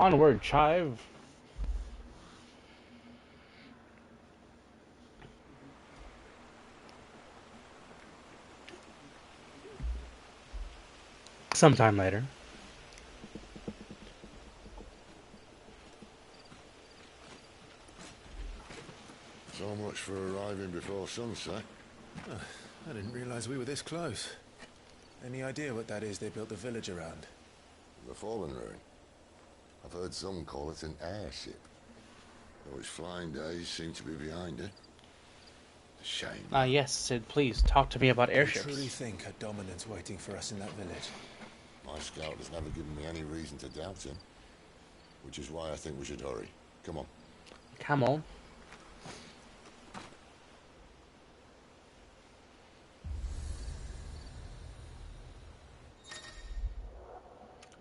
Onward, chive. Sometime later. So much for arriving before sunset. Oh, I didn't realize we were this close. Any idea what that is they built the village around? The fallen ruin. I've heard some call it an airship. Though its flying days seem to be behind it. A shame. Yes, Sid, please talk to me about airships. I truly think a dominant's waiting for us in that village. My scout has never given me any reason to doubt him. Which is why I think we should hurry. Come on. Come on.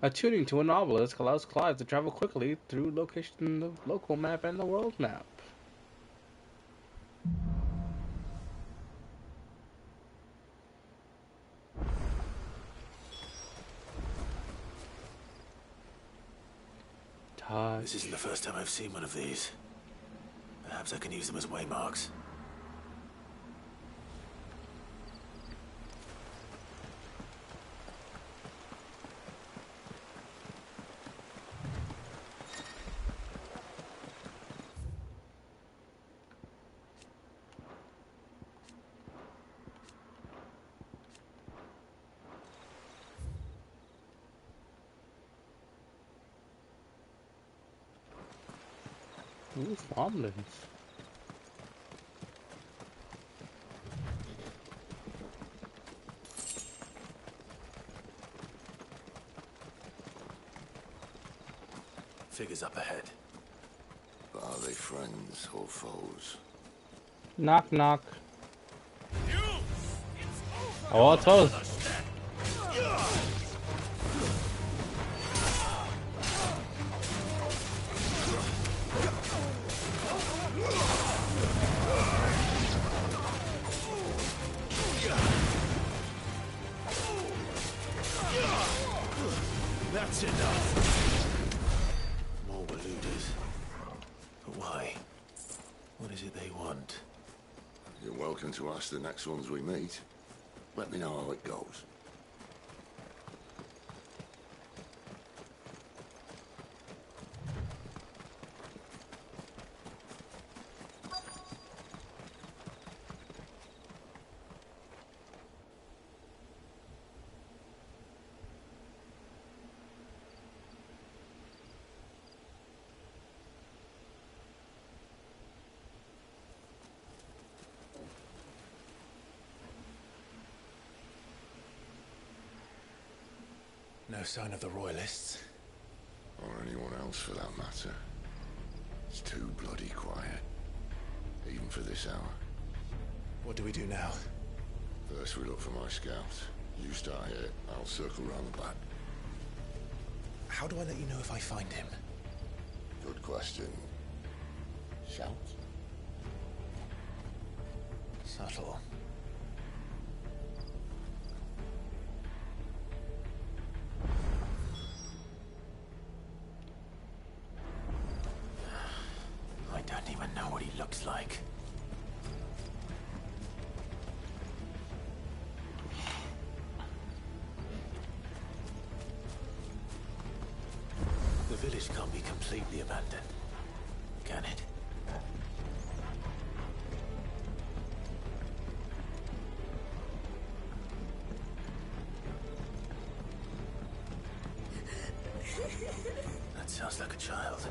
Attuning to a novelist allows Clive to travel quickly through location of local map and the world map. This isn't the first time I've seen one of these. Perhaps I can use them as waymarks. Ooh, farmlands. Figures up ahead. But are they friends or foes? Knock, knock. Oh, it's close. That's enough. More Waluders. But why? What is it they want? You're welcome to ask the next ones we meet. Let me know how it goes. No sign of the Royalists. Or anyone else for that matter. It's too bloody quiet. Even for this hour. What do we do now? First we look for my scout. You start here, I'll circle round the back. How do I let you know if I find him? Good question. Shout? Subtle. I don't even know what he looks like. The village can't be completely abandoned, can it? That sounds like a child.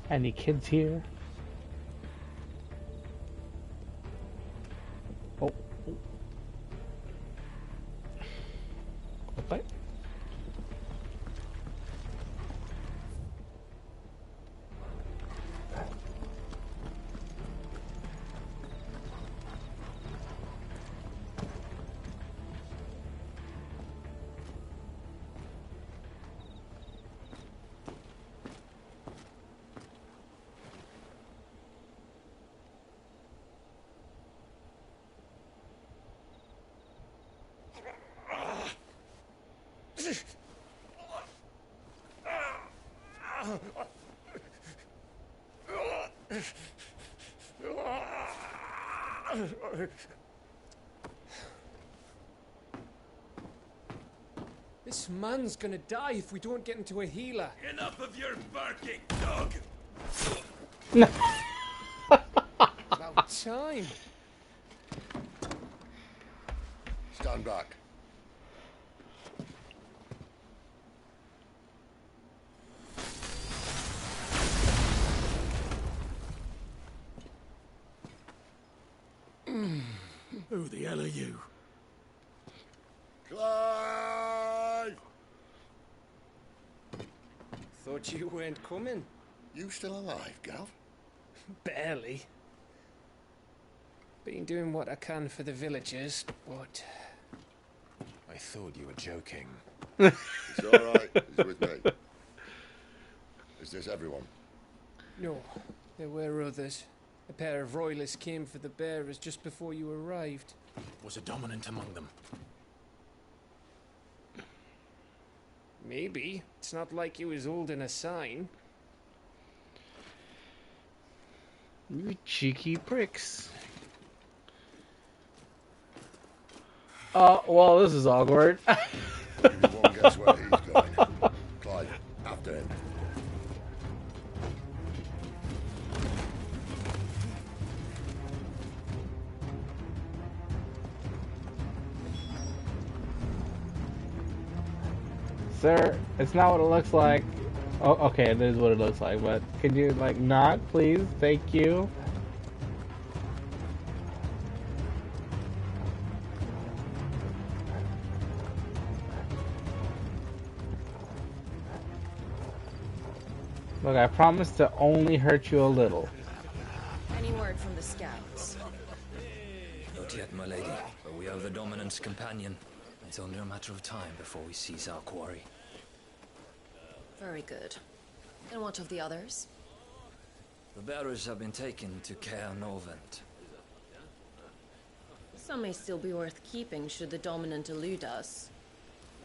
Any kids here? Oh. What? This man's gonna die if we don't get into a healer. Enough of your barking, dog! About time. Stand back. Who the hell are you? Clive! Thought you weren't coming. You still alive, Gav? Barely. Been doing what I can for the villagers, but... I thought you were joking. It's alright. He's with me. Is this everyone? No, there were others. A pair of royalists came for the bearers just before you arrived. Was a dominant among them? Maybe. It's not like he was holding a sign. You cheeky pricks. Oh, well, this is awkward. You won't guess where he's going. Clive, after him. Sir, it's not what it looks like. Oh, okay, it is what it looks like, but could you, like, not, please? Thank you. Look, I promise to only hurt you a little. Any word from the scouts? Not yet, my lady, but we are the Dominant's companion. It's only a matter of time before we seize our quarry. Very good. And what of the others? The bearers have been taken to Caer Novent. Some may still be worth keeping should the Dominant elude us.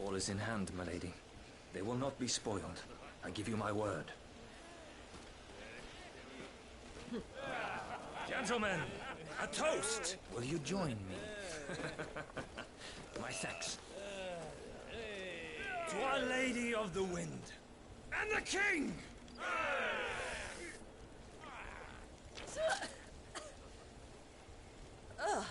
All is in hand, my lady. They will not be spoiled. I give you my word. Gentlemen, a toast! Will you join me? My thanks. To Our Lady of the Wind. And the King! Ugh.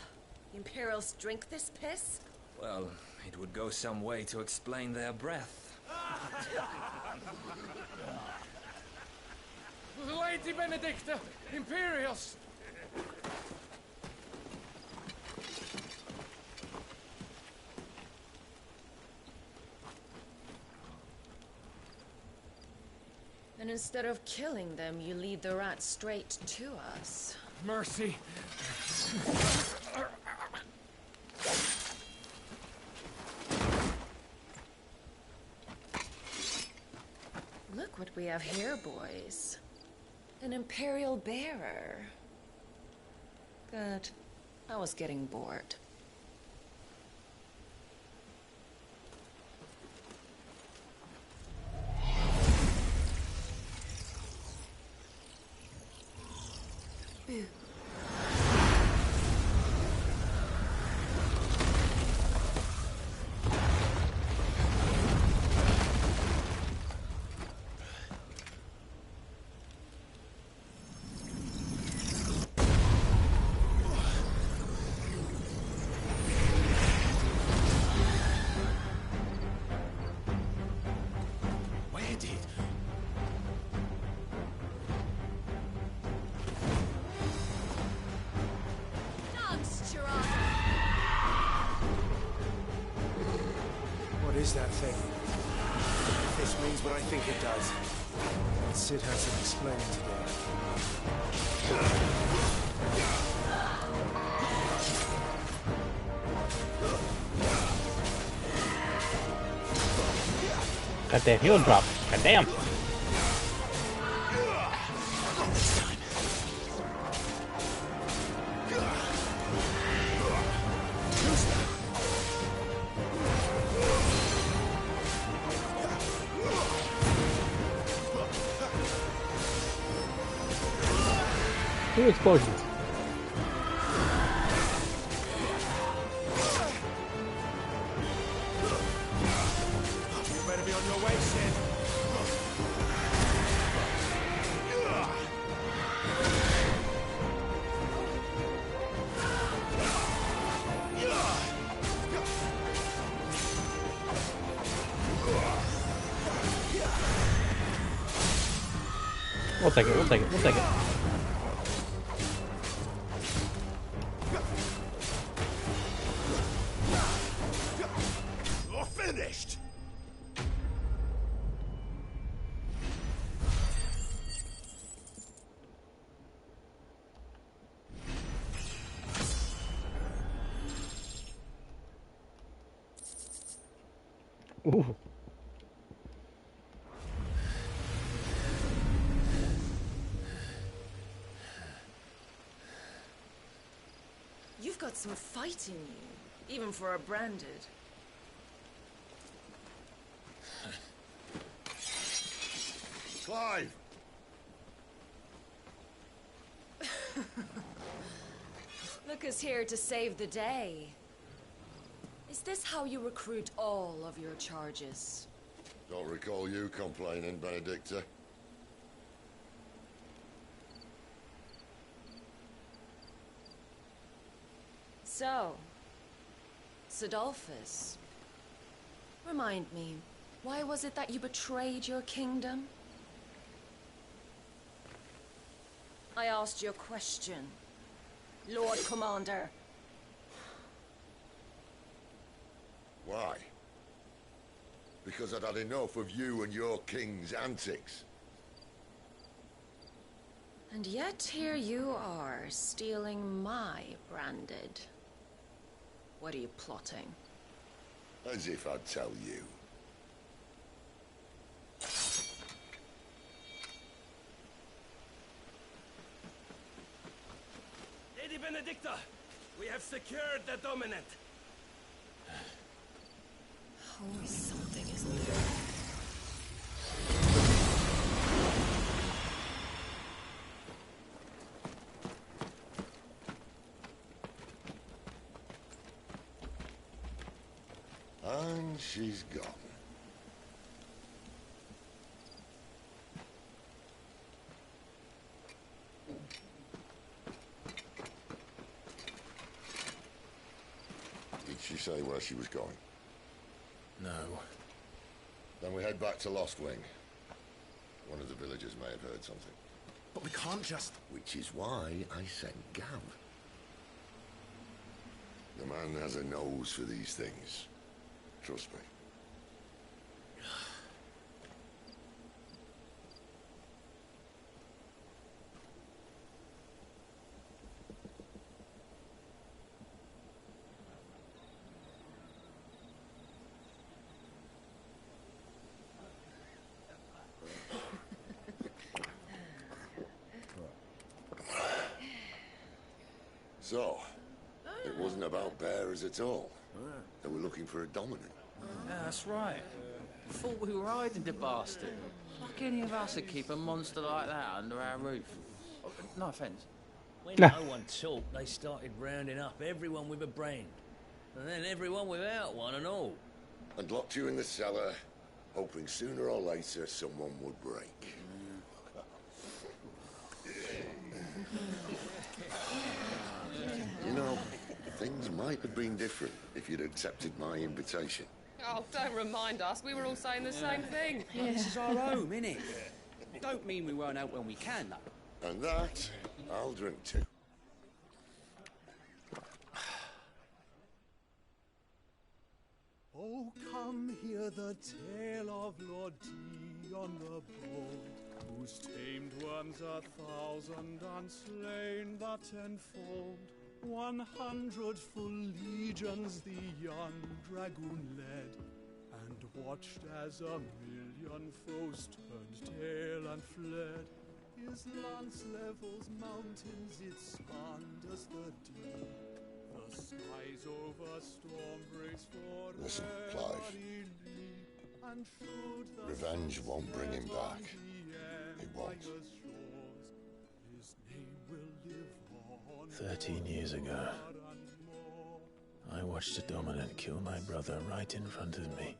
Imperials drink this piss? Well, it would go some way to explain their breath. Lady Benedicta! Imperials! And instead of killing them, you lead the rats straight to us. Mercy! Look what we have here, boys. An Imperial bearer. Good. I was getting bored. Boo. Where did? What is that thing? If this means what I think it does, Sid has some explaining to do. Got that heel drop. God damn. 2 explosions. You better be on your way, Sid. We'll take it, we'll take it, we'll take it. You're finished. Ooh. You've got some fight in you, even for a branded. Clive! Look who's here to save the day. Is this how you recruit all of your charges? Don't recall you complaining, Benedicta. So, Sidolphus, remind me, why was it that you betrayed your kingdom? I asked you a question, Lord Commander. Why? Because I'd had enough of you and your king's antics. And yet here you are, stealing my branded. What are you plotting? As if I'd tell you. Lady Benedicta, we have secured the dominant. Always something, isn't there? And she's gone. Did she say where she was going? No. Then we head back to Lost Wing. One of the villagers may have heard something. But we can't just... Which is why I sent Gav. The man has a nose for these things. Trust me. So, it wasn't about bearers at all. They were looking for a dominant. Yeah, that's right. Thought we were hiding the bastard. Like any of us would keep a monster like that under our roof. Oh, no offence. When no one talked, they started rounding up everyone with a brain. And then everyone without one and all. And locked you in the cellar, hoping sooner or later someone would break. You know, things might have been different if you'd accepted my invitation. Oh, don't remind us. We were all saying the same thing. This is our home, innit? Don't mean we won't out when we can, though. And that, I'll drink to. Oh, come hear the tale of Lord Dion the Bold, whose tamed worms 1,000 and slain the tenfold. 100 full legions the young dragoon led, and watched as 1,000,000 foes turned tail and fled. His lance levels mountains, it spanders the deep. The skies over storm breaks for Listen, Clive. and should the Revenge won't bring him back. It won't. his name will live 13 years ago, I watched a dominant kill my brother right in front of me,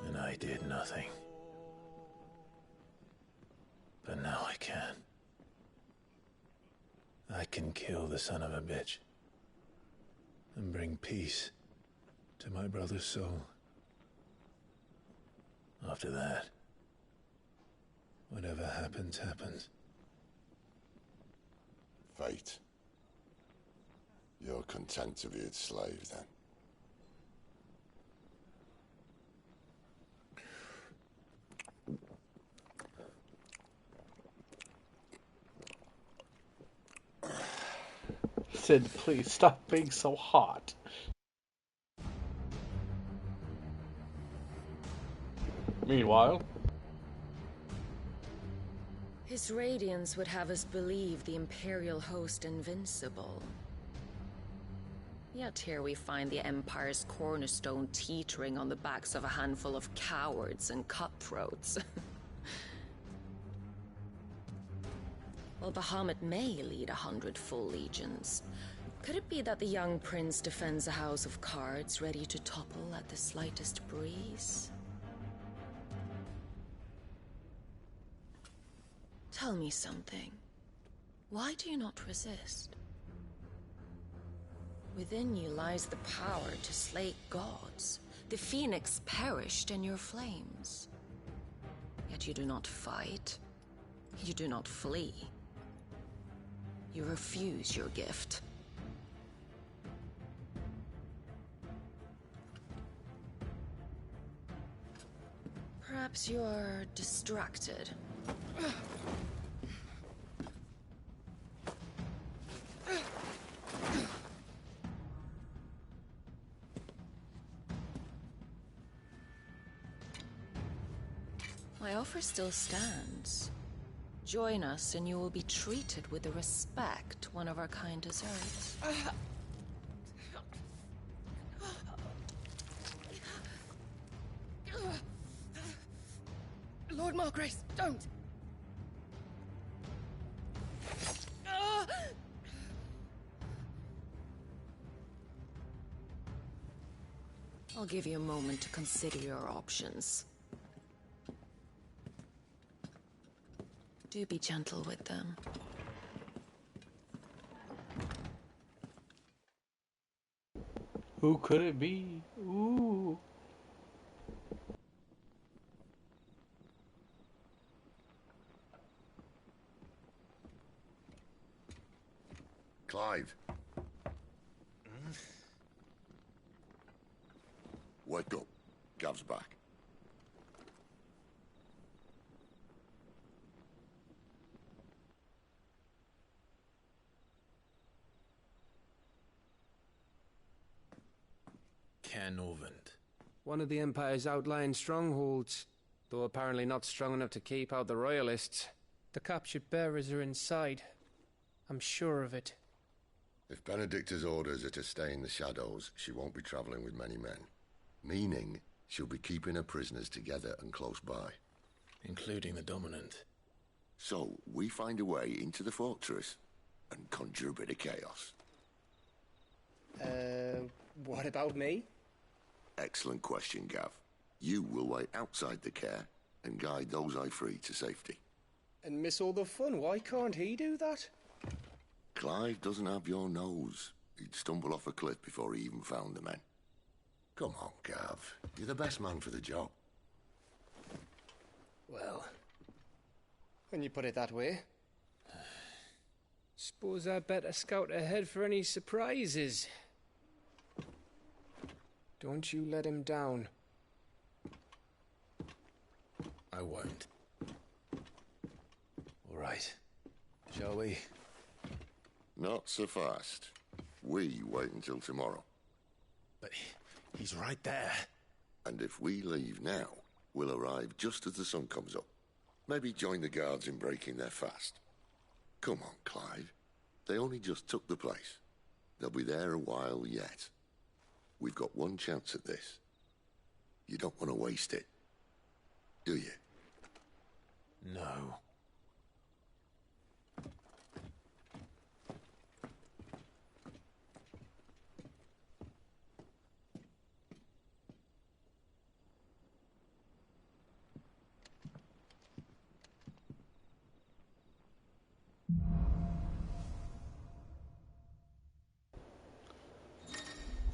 and I did nothing. But now I can. I can kill the son of a bitch and bring peace to my brother's soul. After that, whatever happens, happens. Fate. You're content to be its slave, then? Sid, please stop being so hot. Meanwhile, His radiance would have us believe the Imperial host invincible. Yet here we find the Empire's cornerstone teetering on the backs of a handful of cowards and cutthroats. While Bahamut may lead 100 full legions, could it be that the young prince defends a house of cards ready to topple at the slightest breeze? Tell me something. Why do you not resist? Within you lies the power to slay gods. The phoenix perished in your flames. Yet you do not fight. You do not flee. You refuse your gift. Perhaps you're distracted. My offer still stands. Join us and you will be treated with the respect one of our kind deserves. Lord Margrace, don't! I'll give you a moment to consider your options. Do be gentle with them. who could it be? Ooh. Clive. Wake up. Gav's back. Canovant. One of the Empire's outlying strongholds, though apparently not strong enough to keep out the Royalists. The captured bearers are inside. I'm sure of it. If Benedicta's orders are to stay in the shadows, she won't be travelling with many men. Meaning, she'll be keeping her prisoners together and close by. Including the Dominant. So, we find a way into the fortress and conjure a bit of chaos. What about me? Excellent question, Gav. You will wait outside the care and guide those I free to safety. And miss all the fun. Why can't he do that? Clive doesn't have your nose. He'd stumble off a cliff before he even found the men. Come on, Gav. You're the best man for the job. Well, when you put it that way. Suppose I'd better scout ahead for any surprises. Don't you let him down. I won't. All right. Shall we? Not so fast. We wait until tomorrow. But he's right there. And if we leave now, we'll arrive just as the sun comes up. Maybe join the guards in breaking their fast. Come on, Clive. They only just took the place. They'll be there a while yet. We've got one chance at this. You don't want to waste it, do you? No.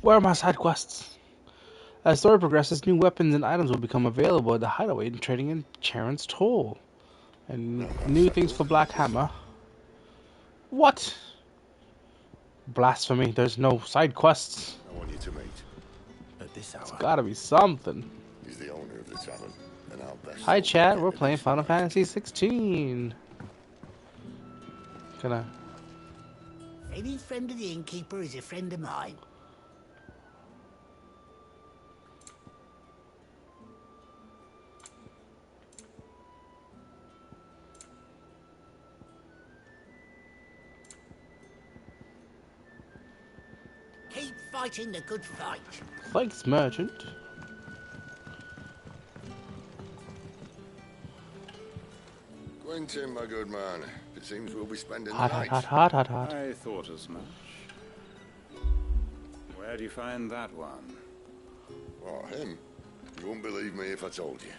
Where are my side quests? As the story progresses, new weapons and items will become available at the hideaway and trading in Charon's Toll. And new things for Black Hammer. What? Blasphemy, there's no side quests. I want you to meet. At this hour. It's gotta be something. He's the owner of the tavern, and our best. Hi chat, we're playing Final Fantasy 16. Gonna... Any friend of the innkeeper is a friend of mine. Keep fighting the good fight. Thanks, merchant. Quentin, my good man. It seems we'll be spending Hot, the night. hot. I thought as much. Where do you find that one? Oh, him? You wouldn't believe me if I told you.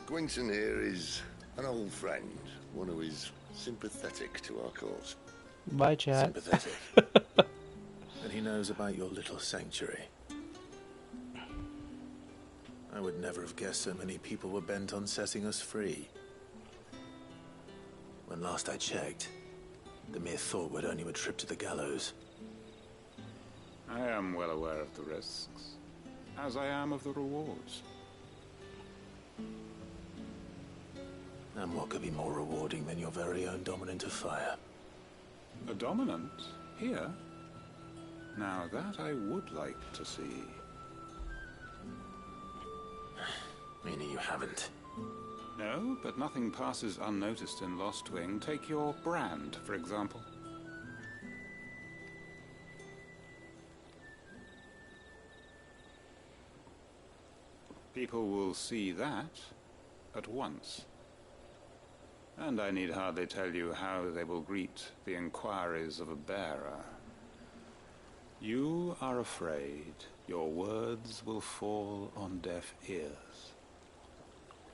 Quentin here is an old friend, one who is sympathetic to our cause. Bye, chat. Sympathetic. And he knows about your little sanctuary. I would never have guessed so many people were bent on setting us free. When last I checked, the mere thought would earn you a trip to the gallows. I am well aware of the risks, as I am of the rewards. And what could be more rewarding than your very own dominant of fire? A dominant? Here? Now that I would like to see. Meaning you haven't? No, but nothing passes unnoticed in Lost Wing. Take your brand, for example. People will see that at once. And I need hardly tell you how they will greet the inquiries of a bearer. You are afraid your words will fall on deaf ears,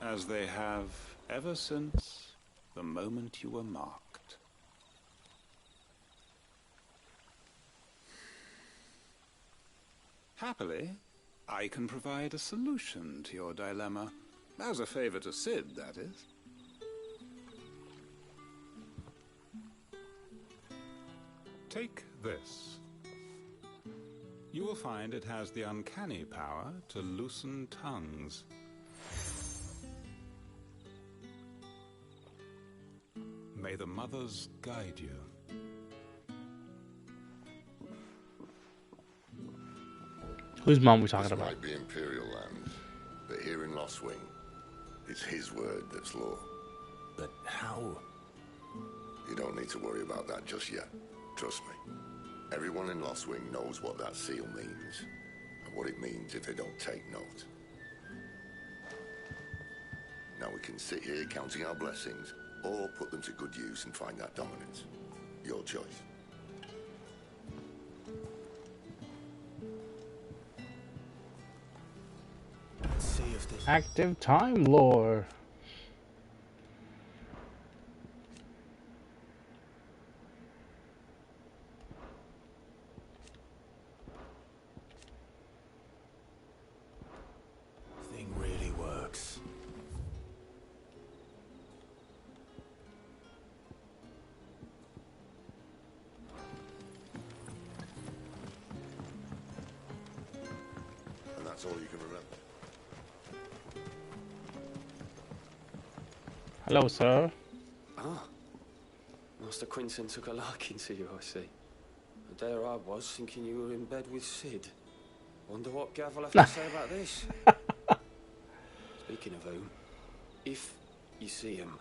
as they have ever since the moment you were marked. Happily, I can provide a solution to your dilemma, as a favor to Sid, that is. Take this. You will find it has the uncanny power to loosen tongues. May the mothers guide you. Whose mom we talking This about? might be Imperial land, but here in Lost Wing, it's his word that's law. But how? You don't need to worry about that just yet. Trust me. Everyone in Lost Wing knows what that seal means, and what it means if they don't take note. Now we can sit here counting our blessings, or put them to good use and find that dominance. Your choice. Let's see if this... Active time lore. thing really works. And that's all you can remember. Hello, sir. Ah. Master Quinton took a liking to you, I see. And there I was, thinking you were in bed with Sid. Wonder what Gav will have to say about this. Speaking of whom, if you see him,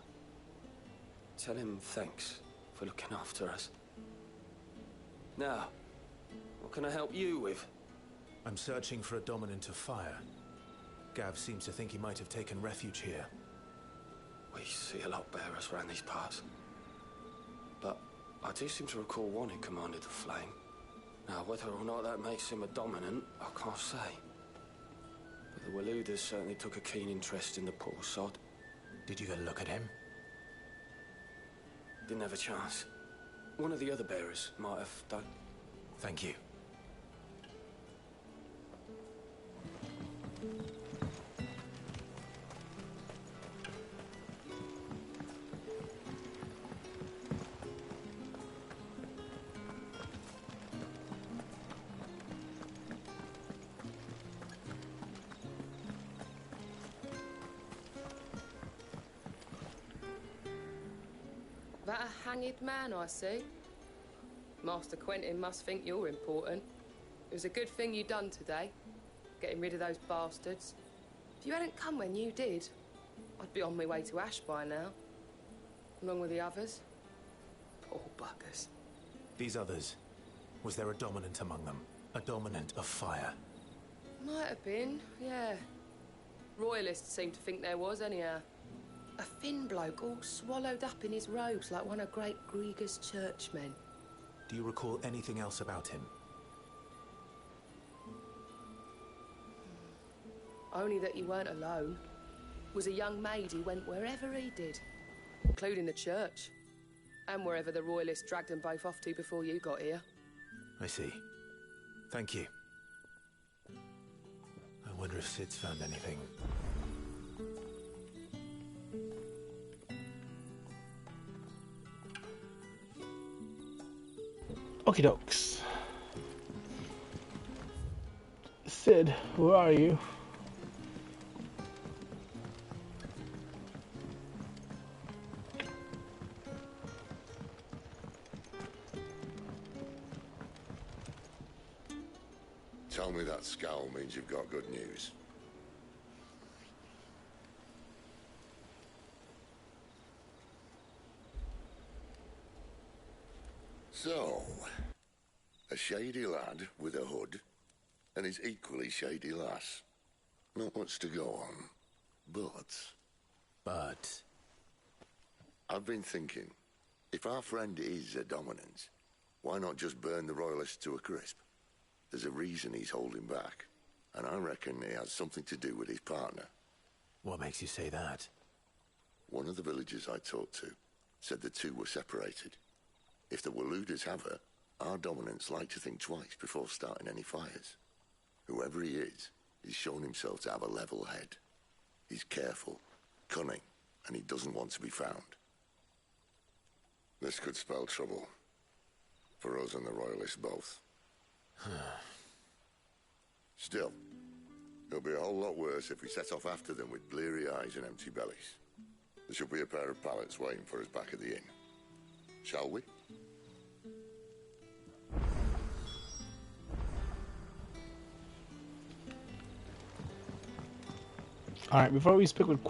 tell him thanks for looking after us. Now, what can I help you with? I'm searching for a dominant of fire. Gav seems to think he might have taken refuge here. We see a lot bearers around these parts. But I do seem to recall one who commanded the flame. Now, whether or not that makes him a dominant, I can't say. But the Waluders certainly took a keen interest in the poor sod. Did you get a look at him? Didn't have a chance. One of the other bearers might have done. Thank you. That a hanged man I see? Master Quentin must think you're important. It was a good thing you done today, getting rid of those bastards. If you hadn't come when you did, I'd be on my way to Ash by now, along with the others. Poor buggers. These others, was there a dominant among them? A dominant of fire? Might have been, yeah. Royalists seem to think there was, anyhow. A thin bloke all swallowed up in his robes like one of Great Grieger's churchmen. Do you recall anything else about him? Only that he weren't alone. Was a young maid who went wherever he did, including the church, and wherever the Royalists dragged them both off to before you got here. I see. Thank you. I wonder if Sid's found anything. Okie dokes. Sid, where are you? Tell me that scowl means you've got good news. So, a shady lad with a hood, and his equally shady lass. Not much to go on, but... I've been thinking, if our friend is a dominant, why not just burn the Royalists to a crisp? There's a reason he's holding back, and I reckon he has something to do with his partner. What makes you say that? One of the villagers I talked to said the two were separated. If the Waluders have her, our dominants like to think twice before starting any fires. Whoever he is, he's shown himself to have a level head. He's careful, cunning, and he doesn't want to be found. This could spell trouble. For us and the Royalists both. Still, it'll be a whole lot worse if we set off after them with bleary eyes and empty bellies. There should be a pair of pallets waiting for us back at the inn. Shall we? All right. Before we speak with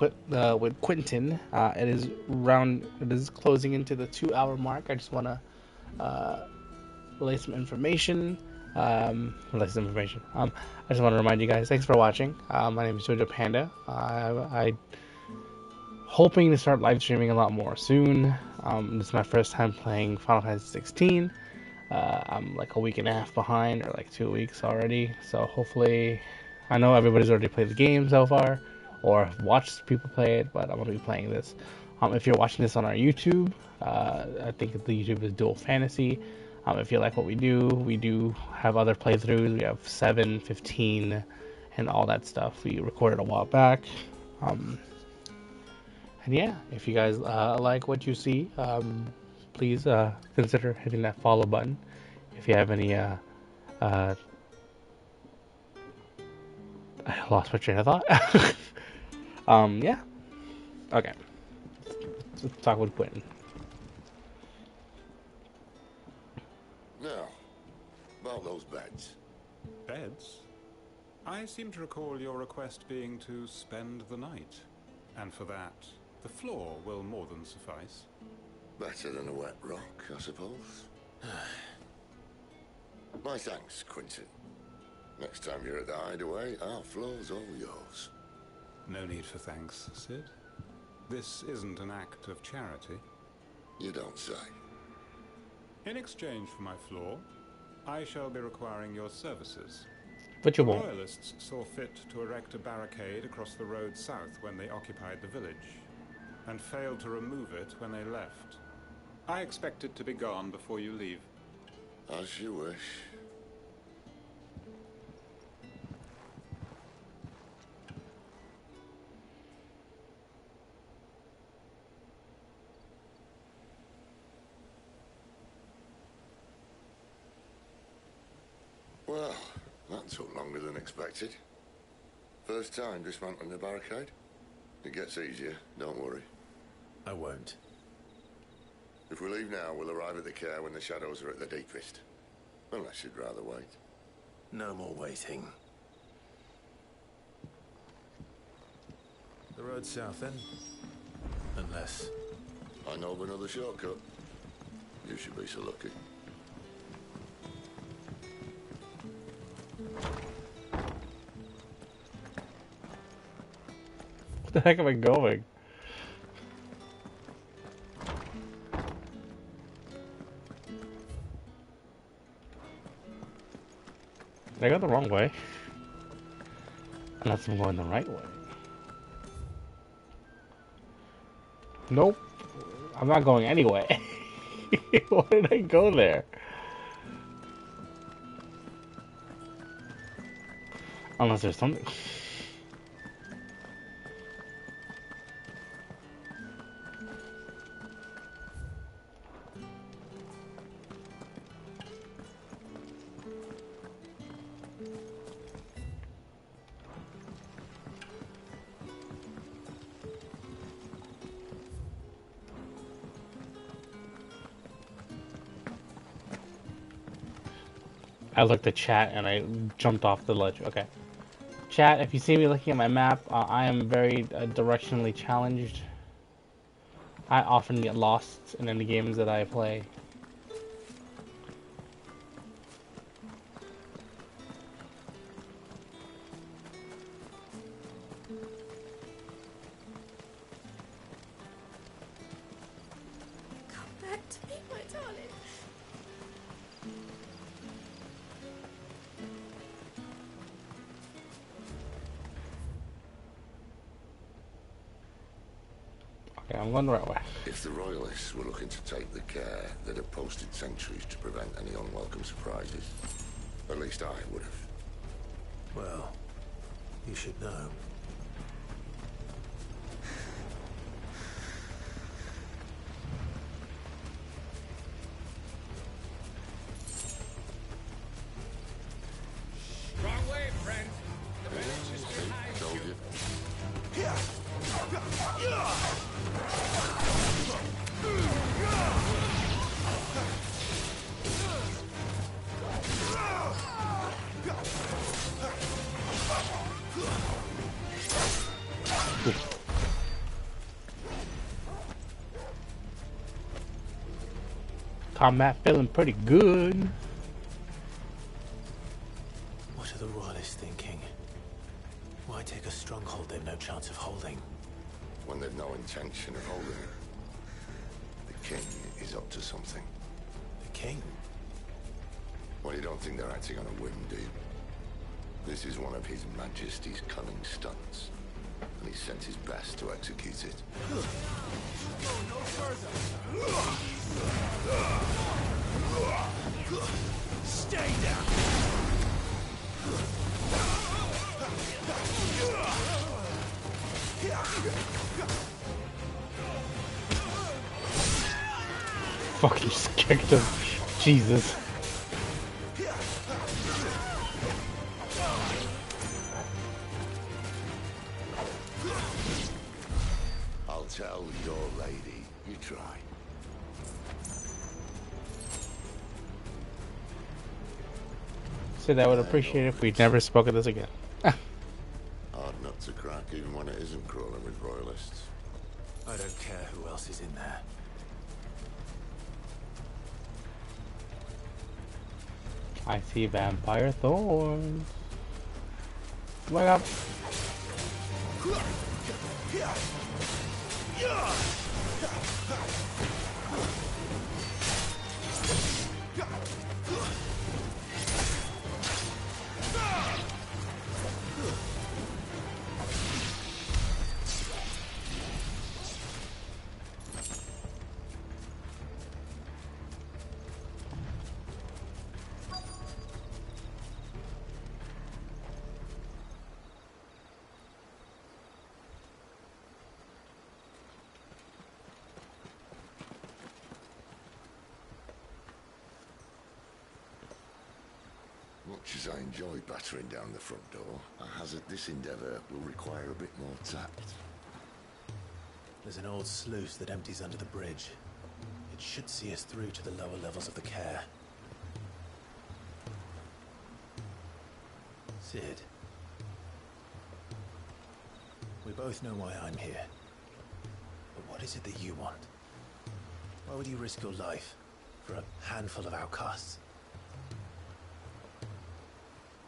Quentin, it is closing into the 2-hour mark. I just want to relay some information. I just want to remind you guys, thanks for watching. My name is Jojo Panda. I'm hoping to start live streaming a lot more soon. This is my first time playing Final Fantasy 16. I'm like a week and a half behind, or like 2 weeks already. So hopefully, I know everybody's already played the game so far, or watched people play it, but I'm going to be playing this. If you're watching this on our YouTube, I think the YouTube is Dual Fantasy. If you like what we do have other playthroughs. We have 7, 15, and all that stuff. We recorded a while back. And yeah, if you guys like what you see, please consider hitting that follow button. If you have any... I lost my train of thought. Yeah. Okay. Let's talk with Quentin. Now, about those beds. Beds? I seem to recall your request being to spend the night. And for that, the floor will more than suffice. Better than a wet rock, I suppose. My thanks, Quentin. Next time you're at the hideaway, our floor's all yours. No need for thanks, Sid. This isn't an act of charity. You don't say. In exchange for my floor, I shall be requiring your services. But you The won't. Royalists saw fit to erect a barricade across the road south when they occupied the village, and failed to remove it when they left. I expect it to be gone before you leave. As you wish. Well, that took longer than expected. First time dismantling the barricade? It gets easier, don't worry. I won't. If we leave now, we'll arrive at the care when the shadows are at the deepest. Unless you'd rather wait. No more waiting. The road south then? Unless... I know of another shortcut. You should be so lucky. Where the heck am I going? I got the wrong way. Unless I'm going the right way. Nope. I'm not going anyway. Why did I go there? Unless there's something. I looked at chat and I jumped off the ledge. Okay. Chat, if you see me looking at my map, I am very directionally challenged. I often get lost in any games that I play. Come back to me, my darling. Okay, I'm going the right way. If the Royalists were looking to take the care, they'd have posted sentries to prevent any unwelcome surprises. At least I would have. Well, you should know. Wrong way, friend. The village is behind Told you. Combat feeling pretty good. What are the Royalists thinking? Why take a stronghold they've no chance of holding? When they've no intention of holding it. The king is up to something. The king? Well, you don't think they're acting on a whim, do you? This is one of His Majesty's cunning stunts, and he sent his best to execute it. Go no further. Stay down. Fucking just kicked him. Jesus. I'll tell your lady. You try. Said I would appreciate it if we never spoke of this again. Hard nut to crack, even when it isn't crawling with Royalists. I don't care who else is in there. I see vampire thorns. Wake up. much as I enjoy battering down the front door, I hazard this endeavour will require a bit more tact. There's an old sluice that empties under the bridge. It should see us through to the lower levels of the care. Sid. We both know why I'm here. But what is it that you want? Why would you risk your life for a handful of outcasts?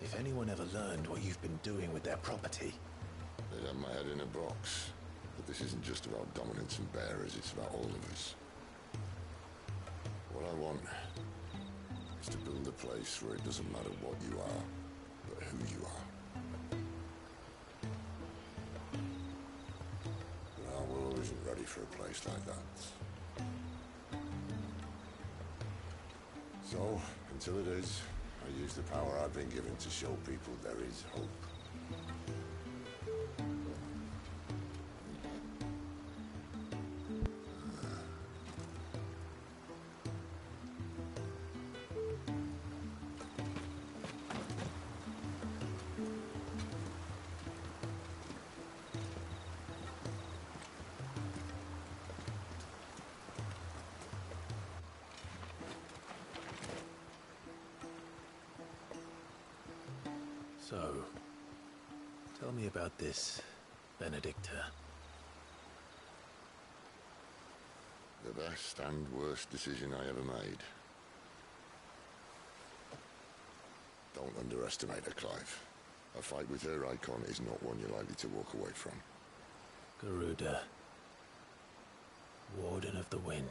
If anyone ever learned what you've been doing with their property... They'd have my head in a box. But this isn't just about dominance and bearers, it's about all of us. What I want is to build a place where it doesn't matter what you are, but who you are. But our world isn't ready for a place like that. So, until it is, I use the power I've been given to show people there is hope. So, tell me about this, Benedicta. The best and worst decision I ever made. Don't underestimate her, Clive. A fight with her icon is not one you're likely to walk away from. Garuda, Warden of the Wind.